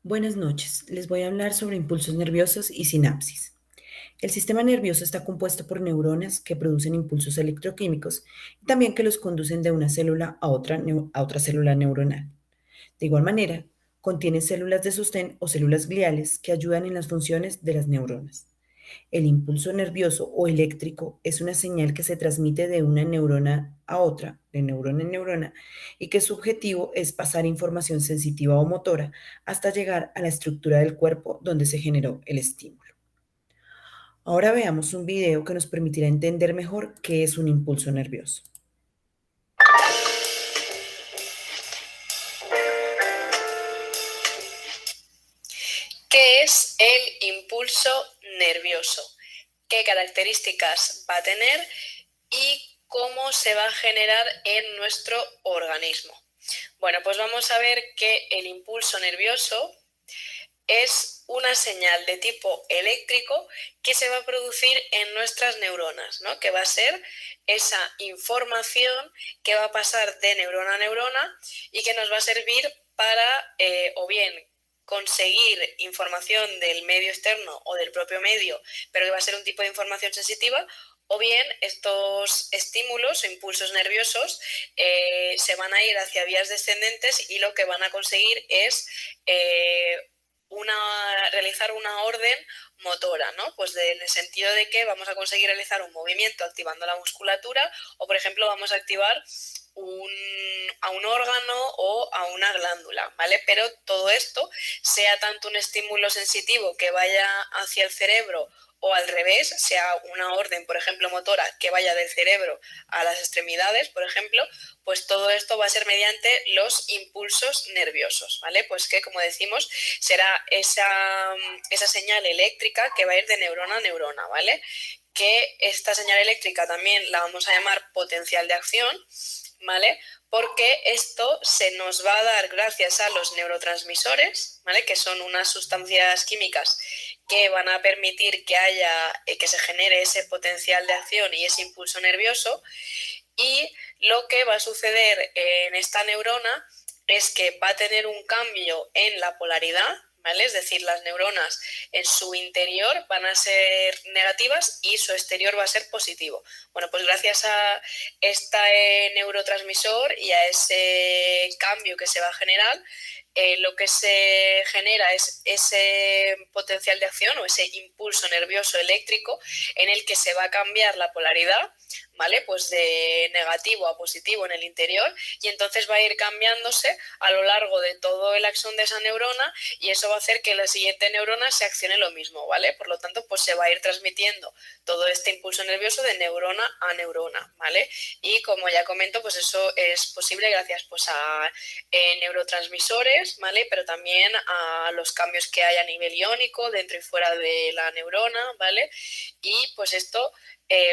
Buenas noches. Les voy a hablar sobre impulsos nerviosos y sinapsis. El sistema nervioso está compuesto por neuronas que producen impulsos electroquímicos y también que los conducen de una célula a otra célula neuronal. De igual manera, contiene células de sostén o células gliales que ayudan en las funciones de las neuronas. El impulso nervioso o eléctrico es una señal que se transmite de una neurona a otra, de neurona en neurona, y que su objetivo es pasar información sensitiva o motora hasta llegar a la estructura del cuerpo donde se generó el estímulo. Ahora veamos un video que nos permitirá entender mejor qué es un impulso nervioso. ¿Qué es el impulso nervioso? ¿Qué características va a tener y cómo se va a generar en nuestro organismo? Bueno, pues vamos a ver que el impulso nervioso es una señal de tipo eléctrico que se va a producir en nuestras neuronas, ¿no? Que va a ser esa información que va a pasar de neurona a neurona y que nos va a servir para o bien conseguir información del medio externo o del propio medio, pero que va a ser un tipo de información sensitiva, o bien estos estímulos o impulsos nerviosos se van a ir hacia vías descendentes y lo que van a conseguir es realizar una orden motora, ¿no? Pues en el sentido de que vamos a conseguir realizar un movimiento activando la musculatura o, por ejemplo, vamos a activar a un órgano o a una glándula, ¿vale? Pero todo esto, sea tanto un estímulo sensitivo que vaya hacia el cerebro o al revés, sea una orden, por ejemplo, motora que vaya del cerebro a las extremidades, por ejemplo, pues todo esto va a ser mediante los impulsos nerviosos, ¿vale? Pues que, como decimos, será esa señal eléctrica que va a ir de neurona a neurona, ¿vale? Que esta señal eléctrica también la vamos a llamar potencial de acción, ¿vale? Porque esto se nos va a dar gracias a los neurotransmisores, ¿vale? Que son unas sustancias químicas que van a permitir que que se genere ese potencial de acción y ese impulso nervioso. Y lo que va a suceder en esta neurona es que va a tener un cambio en la polaridad, ¿vale? Es decir, las neuronas en su interior van a ser negativas y su exterior va a ser positivo. Bueno, pues gracias a este neurotransmisor y a ese cambio que se va a generar, lo que se genera es ese potencial de acción o ese impulso nervioso eléctrico en el que se va a cambiar la polaridad, ¿vale? Pues de negativo a positivo en el interior, y entonces va a ir cambiándose a lo largo de todo el axón de esa neurona, y eso va a hacer que la siguiente neurona se accione lo mismo, ¿vale? Por lo tanto, pues se va a ir transmitiendo todo este impulso nervioso de neurona a neurona, ¿vale? Y como ya comento, pues eso es posible gracias pues a neurotransmisores, ¿vale? Pero también a los cambios que hay a nivel iónico dentro y fuera de la neurona, ¿vale? Y pues esto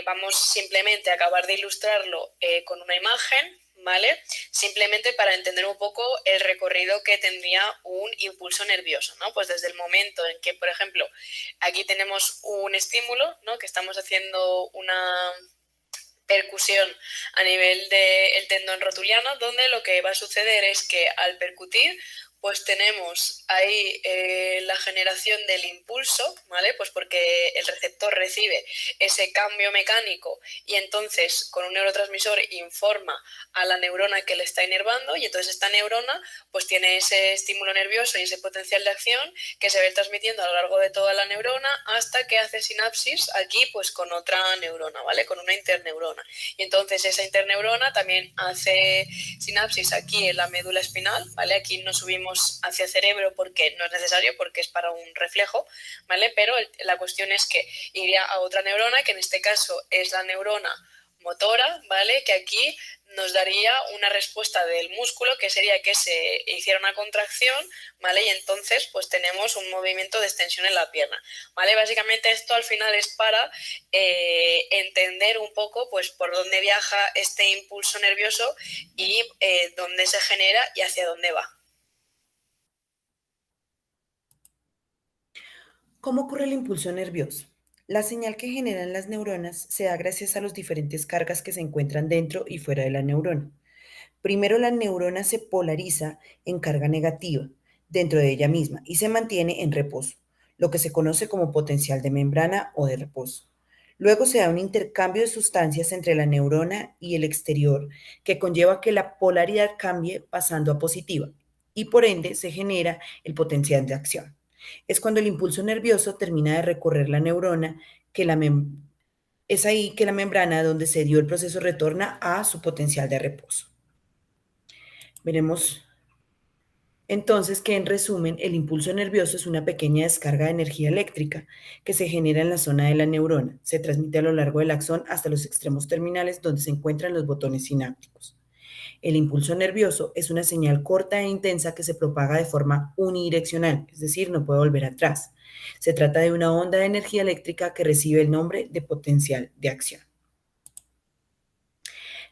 vamos simplemente a acabar de ilustrarlo con una imagen, ¿vale? Simplemente para entender un poco el recorrido que tendría un impulso nervioso, ¿no? Pues desde el momento en que, por ejemplo, aquí tenemos un estímulo, ¿no? Que estamos haciendo una percusión a nivel del tendón rotuliano, donde lo que va a suceder es que al percutir, pues tenemos ahí la generación del impulso, ¿vale? Pues porque el receptor recibe ese cambio mecánico y entonces con un neurotransmisor informa a la neurona que le está inervando, y entonces esta neurona pues tiene ese estímulo nervioso y ese potencial de acción que se va a ir transmitiendo a lo largo de toda la neurona hasta que hace sinapsis aquí pues con otra neurona, ¿vale? Con una interneurona. Y entonces esa interneurona también hace sinapsis aquí en la médula espinal, ¿vale? Aquí no subimos hacia el cerebro porque no es necesario, porque es para un reflejo, ¿vale? Pero la cuestión es que iría a otra neurona, que en este caso es la neurona motora, ¿vale? Que aquí nos daría una respuesta del músculo, que sería que se hiciera una contracción, ¿vale? Y entonces pues tenemos un movimiento de extensión en la pierna, ¿vale? Básicamente esto al final es para entender un poco pues por dónde viaja este impulso nervioso y dónde se genera y hacia dónde va. ¿Cómo ocurre el impulso nervioso? La señal que generan las neuronas se da gracias a las diferentes cargas que se encuentran dentro y fuera de la neurona. Primero, la neurona se polariza en carga negativa, dentro de ella misma y se mantiene en reposo, lo que se conoce como potencial de membrana o de reposo. Luego se da un intercambio de sustancias entre la neurona y el exterior que conlleva que la polaridad cambie pasando a positiva y por ende se genera el potencial de acción. Es cuando el impulso nervioso termina de recorrer la neurona que es ahí que la membrana donde se dio el proceso retorna a su potencial de reposo. Veremos entonces que en resumen el impulso nervioso es una pequeña descarga de energía eléctrica que se genera en la zona de la neurona, se transmite a lo largo del axón hasta los extremos terminales donde se encuentran los botones sinápticos. El impulso nervioso es una señal corta e intensa que se propaga de forma unidireccional, es decir, no puede volver atrás. Se trata de una onda de energía eléctrica que recibe el nombre de potencial de acción.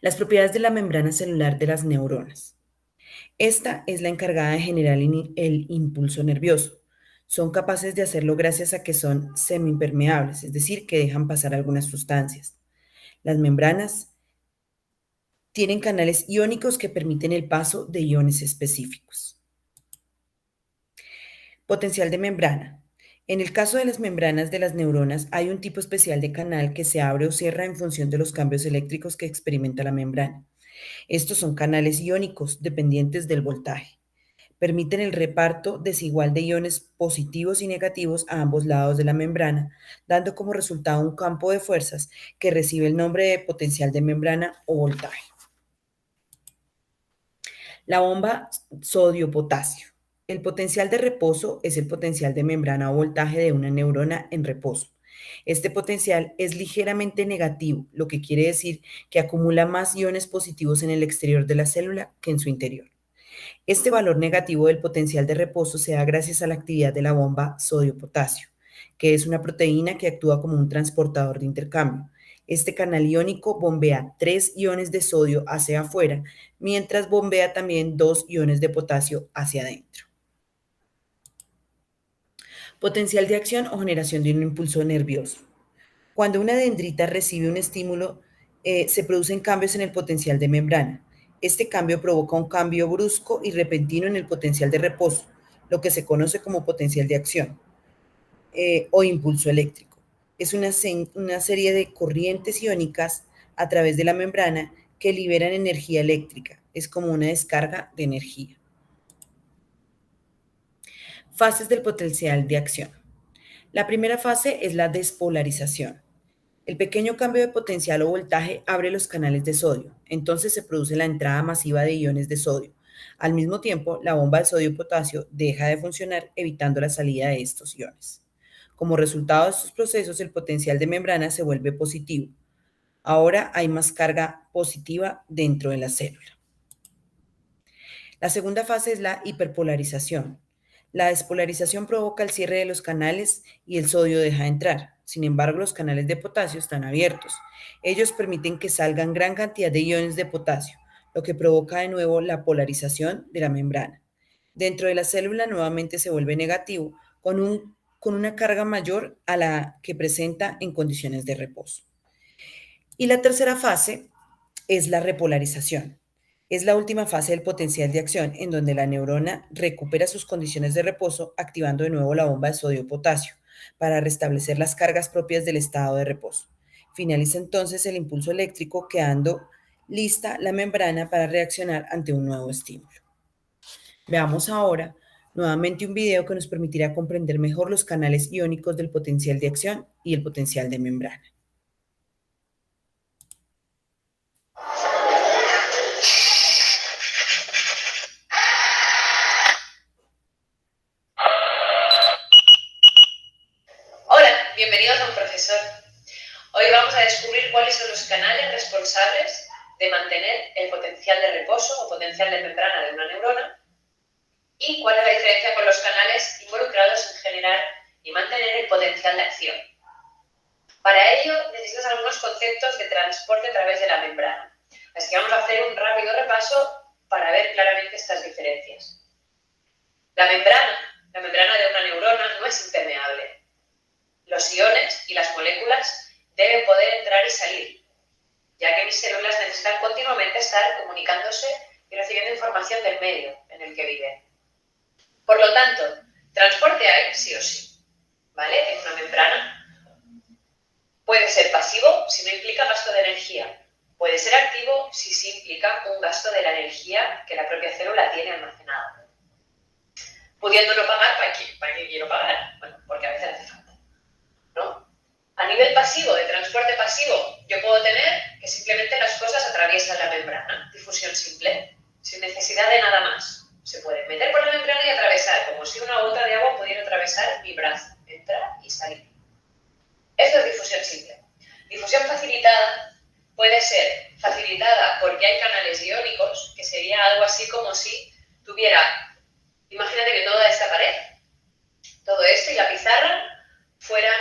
Las propiedades de la membrana celular de las neuronas. Esta es la encargada de generar el impulso nervioso. Son capaces de hacerlo gracias a que son semipermeables, es decir, que dejan pasar algunas sustancias. Las membranas tienen canales iónicos que permiten el paso de iones específicos. Potencial de membrana. En el caso de las membranas de las neuronas, hay un tipo especial de canal que se abre o cierra en función de los cambios eléctricos que experimenta la membrana. Estos son canales iónicos dependientes del voltaje. Permiten el reparto desigual de iones positivos y negativos a ambos lados de la membrana, dando como resultado un campo de fuerzas que recibe el nombre de potencial de membrana o voltaje. La bomba sodio-potasio. El potencial de reposo es el potencial de membrana o voltaje de una neurona en reposo. Este potencial es ligeramente negativo, lo que quiere decir que acumula más iones positivos en el exterior de la célula que en su interior. Este valor negativo del potencial de reposo se da gracias a la actividad de la bomba sodio-potasio, que es una proteína que actúa como un transportador de intercambio. Este canal iónico bombea 3 iones de sodio hacia afuera, mientras bombea también 2 iones de potasio hacia adentro. Potencial de acción o generación de un impulso nervioso. Cuando una dendrita recibe un estímulo, se producen cambios en el potencial de membrana. Este cambio provoca un cambio brusco y repentino en el potencial de reposo, lo que se conoce como potencial de acción o impulso eléctrico. Es una serie de corrientes iónicas a través de la membrana que liberan energía eléctrica. Es como una descarga de energía. Fases del potencial de acción. La primera fase es la despolarización. El pequeño cambio de potencial o voltaje abre los canales de sodio, entonces se produce la entrada masiva de iones de sodio. Al mismo tiempo, la bomba de sodio-potasio deja de funcionar, evitando la salida de estos iones. Como resultado de estos procesos, el potencial de membrana se vuelve positivo. Ahora hay más carga positiva dentro de la célula. La segunda fase es la hiperpolarización. La despolarización provoca el cierre de los canales y el sodio deja de entrar. Sin embargo, los canales de potasio están abiertos. Ellos permiten que salgan gran cantidad de iones de potasio, lo que provoca de nuevo la polarización de la membrana. Dentro de la célula nuevamente se vuelve negativo, con una carga mayor a la que presenta en condiciones de reposo. Y la tercera fase es la repolarización. Es la última fase del potencial de acción en donde la neurona recupera sus condiciones de reposo activando de nuevo la bomba de sodio-potasio para restablecer las cargas propias del estado de reposo. Finaliza entonces el impulso eléctrico quedando lista la membrana para reaccionar ante un nuevo estímulo. Veamos ahora nuevamente un video que nos permitirá comprender mejor los canales iónicos del potencial de acción y el potencial de membrana. Hola, bienvenidos a Un Profesor. Hoy vamos a descubrir cuáles son los canales responsables de mantener el potencial de reposo o potencial de membrana de una neurona y cuál es la diferencia con los canales involucrados en generar y mantener el potencial de acción. Para ello necesitas algunos conceptos de transporte a través de la membrana. Así que vamos a hacer un rápido repaso para ver claramente estas diferencias. La membrana de una neurona no es impermeable. Los iones y las moléculas deben poder entrar y salir, ya que mis células necesitan continuamente estar comunicándose y recibiendo información del medio en el que viven. Por lo Transporte hay sí o sí, ¿vale? En una membrana. Puede ser pasivo si no implica gasto de energía. Puede ser activo si sí implica un gasto de la energía que la propia célula tiene almacenada. Pudiendo no pagar, ¿para qué quiero pagar? Bueno, porque a veces hace falta, ¿no? A nivel pasivo, de transporte pasivo, yo puedo tener que simplemente las cosas atraviesan la membrana, difusión simple, sin necesidad de nada más. Se puede meter por la membrana y atravesar, como si una gota de agua pudiera atravesar mi brazo, entrar y salir. Esto es difusión simple. Difusión facilitada puede ser facilitada porque hay canales iónicos, que sería algo así como si tuviera, imagínate que toda esta pared, todo esto y la pizarra fuera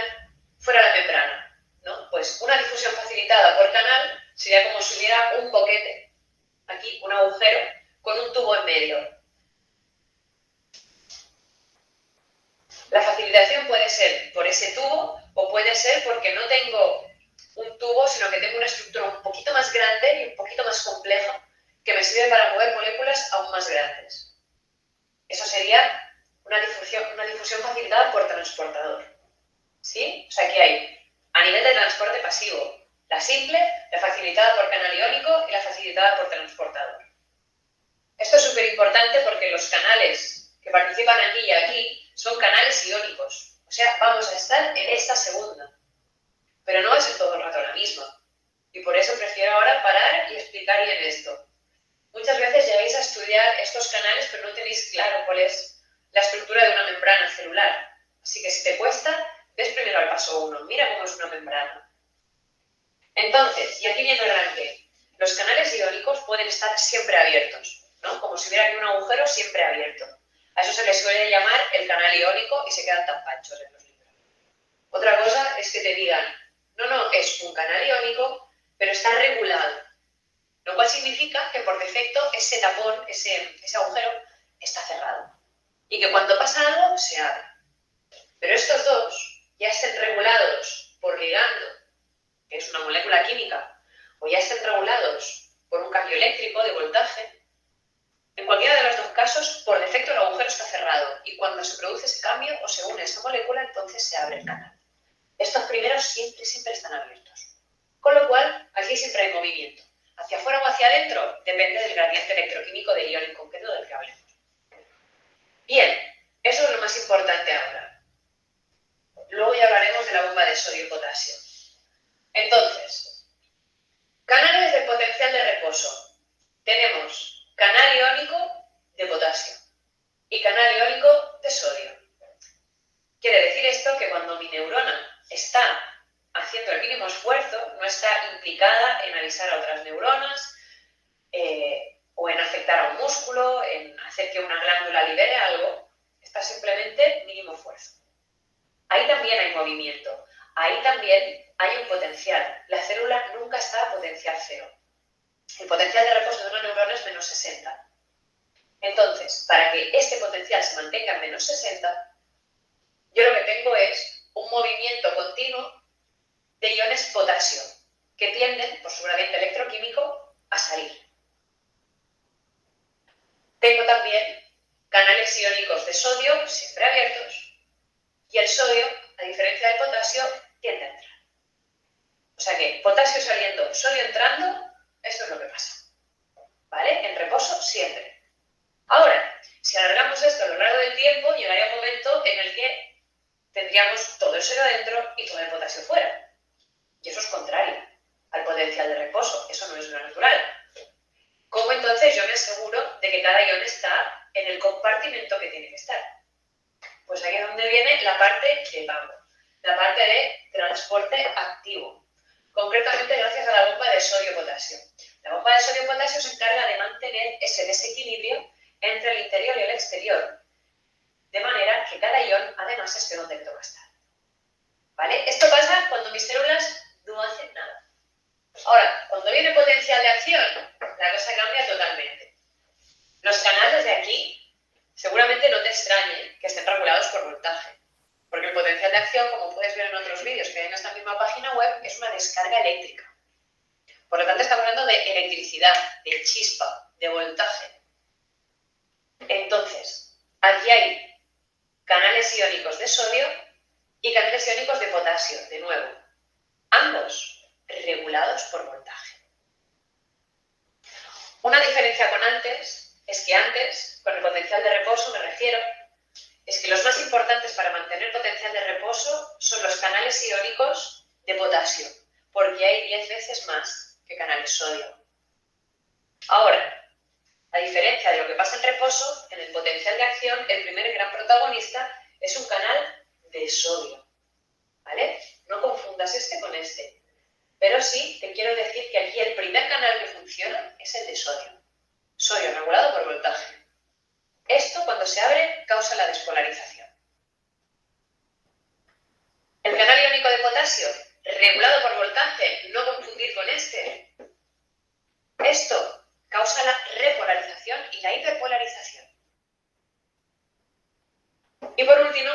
la membrana, ¿no? Pues una difusión facilitada por canal sería como si hubiera un boquete, aquí un agujero, con un tubo en medio. La facilitación puede ser por ese tubo o puede ser porque no tengo un tubo, sino que tengo una estructura un poquito más grande y un poquito más compleja que me sirve para mover moléculas aún más grandes. Eso sería una difusión facilitada por transportador. ¿Sí? O sea, aquí hay, a nivel de transporte pasivo, la simple, la facilitada por canal iónico y la facilitada por transportador. Esto es súper importante porque los canales que participan aquí y aquí son canales iónicos. O sea, vamos a estar en esta segunda. Pero no va a ser todo el rato la misma. Y por eso prefiero ahora parar y explicar bien esto. Muchas veces llegáis a estudiar estos canales, pero no tenéis claro cuál es la estructura de una membrana celular. Así que si te cuesta, ves primero al paso 1. Mira cómo es una membrana. Entonces, y aquí viene el arranque. Los canales iónicos pueden estar siempre abiertos, ¿no? Como si hubiera aquí un agujero siempre abierto. A eso se le suele llamar el canal iónico y se quedan tan panchos en los libros. Otra cosa es que te digan, no, es un canal iónico, pero está regulado. Lo cual significa que por defecto ese tapón, ese agujero, está cerrado. Y que cuando pasa algo, se abre. Pero estos dos ya estén regulados por ligando, que es una molécula química, o ya estén regulados por un cambio eléctrico de voltaje, en cualquiera de los dos casos, por defecto el agujero está cerrado y cuando se produce ese cambio o se une esa molécula, entonces se abre el canal. Estos primeros siempre están abiertos. Con lo cual, aquí siempre hay movimiento. Hacia afuera o hacia adentro, depende del gradiente electroquímico del ion en concreto del que hablemos. Bien, eso es lo más importante ahora. Luego ya hablaremos de la bomba de sodio y potasio. Entonces, canales de potencial de reposo. Tenemos canal iónico de potasio y canal iónico de sodio. Quiere decir esto que cuando mi neurona está haciendo el mínimo esfuerzo, no está implicada en avisar a otras neuronas o en afectar a un músculo, en hacer que una glándula libere algo, está simplemente mínimo esfuerzo. Ahí también hay movimiento, ahí también hay un potencial. La célula nunca está a potencial cero. El potencial de reposo de una neurona es menos 60. Entonces, para que este potencial se mantenga en menos 60, yo lo que tengo es un movimiento continuo de iones potasio, que tienden, por su gradiente electroquímico, a salir. Tengo también canales iónicos de sodio, siempre abiertos, y el sodio, a diferencia del potasio, tiende a entrar. O sea que potasio saliendo, sodio entrando, esto es lo que pasa. ¿Vale? En reposo siempre. Ahora, si alargamos esto a lo largo del tiempo, llegaría un momento en el que tendríamos todo el sodio dentro y todo el potasio fuera. Y eso es contrario al potencial de reposo. Eso no es lo natural. ¿Cómo entonces yo me aseguro de que cada ion está en el compartimento que tiene que estar? Pues aquí es donde viene la parte de pago, la parte de transporte activo. Concretamente gracias a la bomba de sodio-potasio. La bomba de sodio-potasio se encarga de mantener ese desequilibrio entre el interior y el exterior, de manera que cada ion además esté donde le toca estar. ¿Vale? Esto pasa cuando mis células no hacen nada. Ahora, cuando viene potencial de acción, la cosa cambia totalmente. Los canales de aquí seguramente no te extrañen que estén regulados por voltaje, porque el potencial de acción, como puedes ver en otros vídeos que hay en esta misma página web, es una descarga eléctrica. Por lo tanto, estamos hablando de electricidad, de chispa, de voltaje. Entonces, aquí hay canales potasio, de nuevo, ambos regulados por voltaje. Una diferencia con antes es que antes, con el potencial de reposo me refiero, es que los más importantes para mantener potencial de reposo son los canales iónicos de potasio, porque hay 10 veces más que canales sodio. Ahora, a diferencia de lo que pasa en reposo, en el potencial de acción, el primer gran protagonista es un canal de sodio, ¿vale? No confundas este con este. Pero sí te quiero decir que aquí el primer canal que funciona es el de sodio. Sodio regulado por voltaje. Esto, cuando se abre, causa la despolarización. El canal iónico de potasio, regulado por voltaje, no confundir con este. Esto causa la repolarización y la hiperpolarización. Y por último,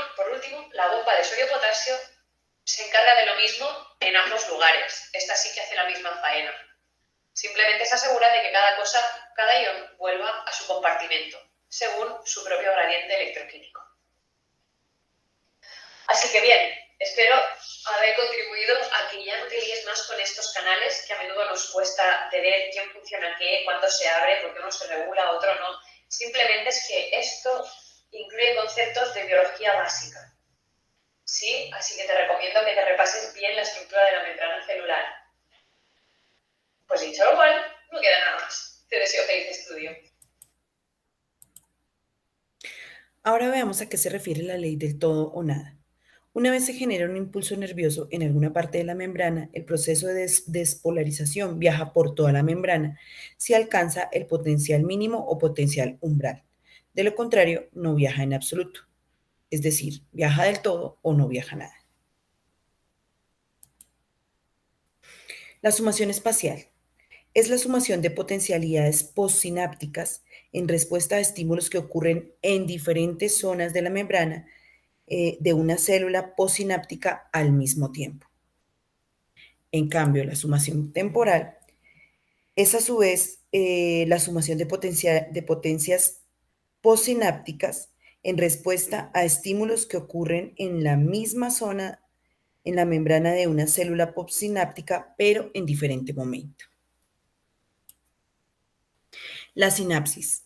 la bomba de sodio-potasio se encarga de lo mismo en ambos lugares. Esta sí que hace la misma faena. Simplemente se asegura de que cada ion vuelva a su compartimento, según su propio gradiente electroquímico. Así que bien, espero haber contribuido a que ya no te líes más con estos canales que a menudo nos cuesta de ver quién funciona qué, cuándo se abre, por qué uno se regula, otro no. Simplemente es que esto incluye conceptos de biología básica. ¿Sí? Así que te recomiendo que te repases bien la estructura de la membrana celular. Pues dicho lo cual, no queda nada más. Te deseo feliz estudio. Ahora veamos a qué se refiere la ley del todo o nada. Una vez se genera un impulso nervioso en alguna parte de la membrana, el proceso de despolarización viaja por toda la membrana si alcanza el potencial mínimo o potencial umbral. De lo contrario, no viaja en absoluto. Es decir, viaja del todo o no viaja nada. La sumación espacial es la sumación de potencialidades postsinápticas en respuesta a estímulos que ocurren en diferentes zonas de la membrana de una célula postsináptica al mismo tiempo. En cambio, la sumación temporal es a su vez la sumación de potencias postsinápticas en respuesta a estímulos que ocurren en la misma zona en la membrana de una célula postsináptica, pero en diferente momento. La sinapsis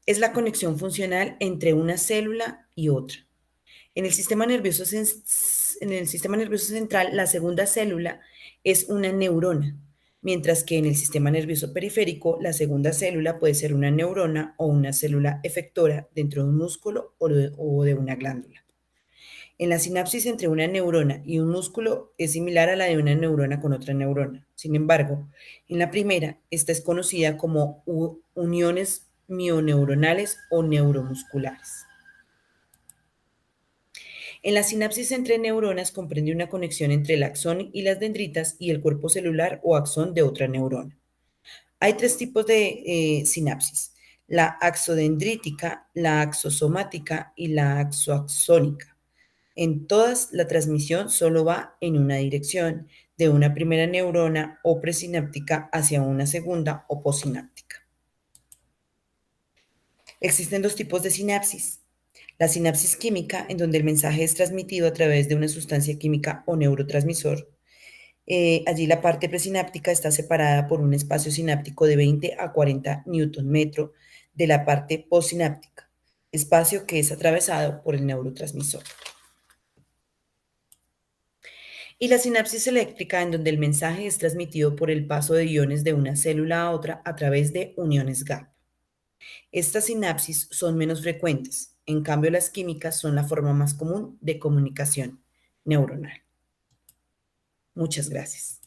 es la conexión funcional entre una célula y otra. En el sistema nervioso central, la segunda célula es una neurona, mientras que en el sistema nervioso periférico, la segunda célula puede ser una neurona o una célula efectora dentro de un músculo o de una glándula. En la sinapsis entre una neurona y un músculo es similar a la de una neurona con otra neurona. Sin embargo, en la primera, esta es conocida como uniones mioneuronales o neuromusculares. En la sinapsis entre neuronas comprende una conexión entre el axón y las dendritas y el cuerpo celular o axón de otra neurona. Hay tres tipos de sinapsis: la axodendrítica, la axosomática y la axoaxónica. En todas, la transmisión solo va en una dirección, de una primera neurona o presináptica hacia una segunda o postsináptica. Existen dos tipos de sinapsis: la sinapsis química, en donde el mensaje es transmitido a través de una sustancia química o neurotransmisor. Allí la parte presináptica está separada por un espacio sináptico de 20 a 40 Nm de la parte postsináptica, espacio que es atravesado por el neurotransmisor. Y la sinapsis eléctrica, en donde el mensaje es transmitido por el paso de iones de una célula a otra a través de uniones gap. Estas sinapsis son menos frecuentes, en cambio las químicas son la forma más común de comunicación neuronal. Muchas gracias.